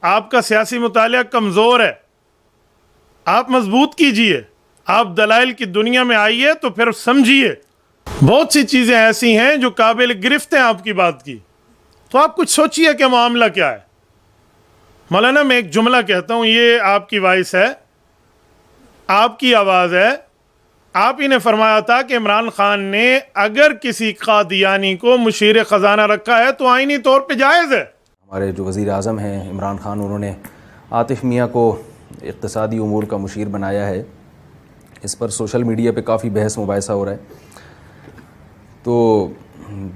آپ کا سیاسی مطالعہ کمزور ہے، آپ مضبوط کیجئے، آپ دلائل کی دنیا میں آئیے تو پھر سمجھیے بہت سی چیزیں ایسی ہیں جو قابل گرفت ہیں آپ کی بات کی، تو آپ کچھ سوچئے کہ معاملہ کیا ہے۔ مولانا میں ایک جملہ کہتا ہوں، یہ آپ کی وائس ہے، آپ کی آواز ہے، آپ ہی نے فرمایا تھا کہ عمران خان نے اگر کسی قادیانی کو مشیر خزانہ رکھا ہے تو آئینی طور پہ جائز ہے۔ ہمارے جو وزیر اعظم ہیں عمران خان، انہوں نے عاطف میاں کو اقتصادی امور کا مشیر بنایا ہے۔ اس پر سوشل میڈیا پہ کافی بحث مباحثہ ہو رہا ہے۔ تو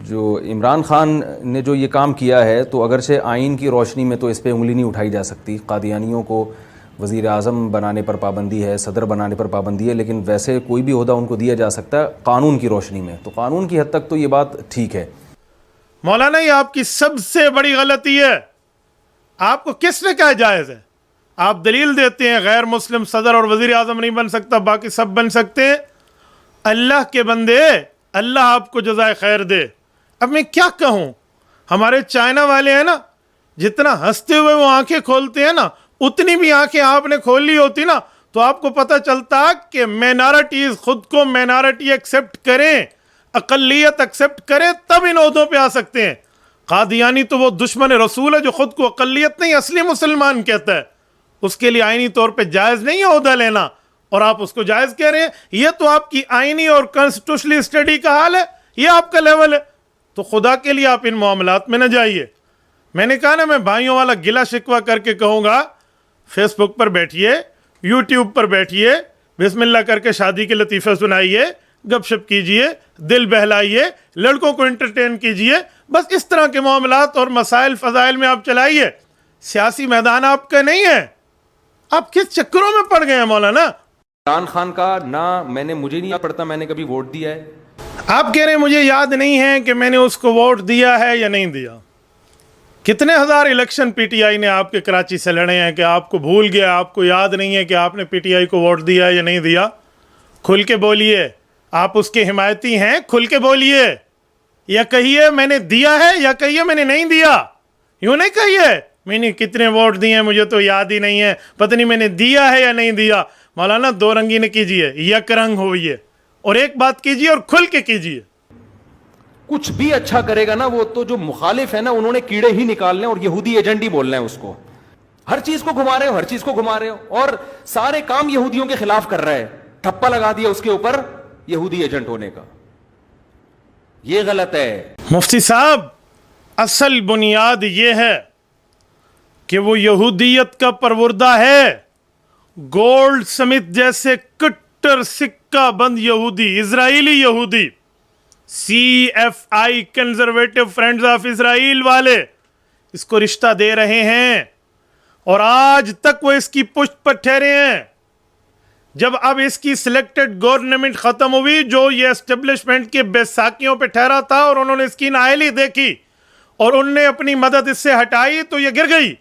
جو عمران خان نے جو یہ کام کیا ہے تو اگرچہ آئین کی روشنی میں تو اس پہ انگلی نہیں اٹھائی جا سکتی، قادیانیوں کو وزیر اعظم بنانے پر پابندی ہے، صدر بنانے پر پابندی ہے، لیکن ویسے کوئی بھی عہدہ ان کو دیا جا سکتا ہے قانون کی روشنی میں، تو قانون کی حد تک تو یہ بات ٹھیک ہے۔ مولانا یہ آپ کی سب سے بڑی غلطی ہے، آپ کو کس نے کہا جائز ہے؟ آپ دلیل دیتے ہیں غیر مسلم صدر اور وزیر اعظم نہیں بن سکتا، باقی سب بن سکتے ہیں۔ اللہ کے بندے، اللہ آپ کو جزائے خیر دے۔ اب میں کیا کہوں، ہمارے چائنا والے ہیں نا، جتنا ہنستے ہوئے وہ آنکھیں کھولتے ہیں نا، اتنی بھی آنکھیں آپ نے کھول لی ہوتی نا تو آپ کو پتہ چلتا کہ مینارٹیز خود کو مینارٹی ایکسیپٹ کریں، اقلیت ایکسیپٹ کریں، تب ان عہدوں پہ آ سکتے ہیں۔ قادیانی تو وہ دشمن رسول ہے جو خود کو اقلیت نہیں اصلی مسلمان کہتا ہے، اس کے لیے آئینی طور پہ جائز نہیں ہے عہدہ لینا، اور آپ اس کو جائز کہہ رہے ہیں۔ یہ تو آپ کی آئینی اور کانسٹیٹیوشنلی اسٹڈی کا حال ہے، یہ آپ کا لیول ہے، تو خدا کے لیے آپ ان معاملات میں نہ جائیے۔ میں نے کہا نا، میں بھائیوں والا گلہ شکوہ کر کے کہوں گا، فیس بک پر بیٹھیے، یوٹیوب پر بیٹھیے، بسم اللہ کر کے شادی کے لطیفے سنائیے، گپ شپ کیجئے، دل بہلائیے، لڑکوں کو انٹرٹین کیجئے، بس اس طرح کے معاملات اور مسائل فضائل میں آپ چلائیے۔ سیاسی میدان آپ کا نہیں ہے، آپ کس چکروں میں پڑ گئے ہیں مولانا؟ عمران خان کا نہ مجھے نہیں پڑتا میں نے کبھی ووٹ دیا ہے۔ آپ کہہ رہے ہیں مجھے یاد نہیں ہے کہ میں نے اس کو ووٹ دیا ہے یا نہیں دیا۔ کتنے ہزار الیکشن پی ٹی آئی نے آپ کے کراچی سے لڑے ہیں کہ آپ کو بھول گیا، آپ کو یاد نہیں ہے کہ آپ نے پی ٹی آئی کو ووٹ دیا یا نہیں دیا؟ کھل کے بولیے، آپ اس کے حمایتی ہیں، کھل کے بولیے، یا کہیے میں نے دیا ہے یا کہیے میں نے نہیں دیا۔ یوں نہیں کہیے میں نے کتنے ووٹ دیے ہیں مجھے تو یاد ہی نہیں ہے، پتہ نہیں میں نے دیا ہے یا نہیں دیا۔ مولانا دو رنگی نہ کیجیے، یک رنگ ہوئیے، اور ایک بات کیجیے اور کھل کے کیجیے۔ کچھ بھی اچھا کرے گا نا وہ تو جو مخالف ہے نا انہوں نے کیڑے ہی نکالنے اور یہودی ایجنٹ ہی بولنا ہے اس کو۔ ہر چیز کو گھما رہے ہو، ہر چیز کو گھما رہے ہو، اور سارے کام یہودیوں کے خلاف کر رہا ہے، ٹھپا لگا دیا اس کے اوپر یہودی ایجنٹ ہونے کا۔ یہ غلط ہے مفتی صاحب، اصل بنیاد یہ ہے کہ وہ یہودیت کا پروردہ ہے، گولڈ سمتھ جیسے کٹر سکہ بند یہودی، اسرائیلی یہودی، C F I Conservative Friends of Israel والے اس کو رشتہ دے رہے ہیں، اور آج تک وہ اس کی پشت پر ٹھہرے ہیں۔ جب اب اس کی سلیکٹڈ گورنمنٹ ختم ہوئی، جو یہ اسٹیبلشمنٹ کے بیساکھیوں پہ ٹھہرا تھا، اور انہوں نے اس کی نااہلی دیکھی اور انہوں نے اپنی مدد اس سے ہٹائی تو یہ گر گئی۔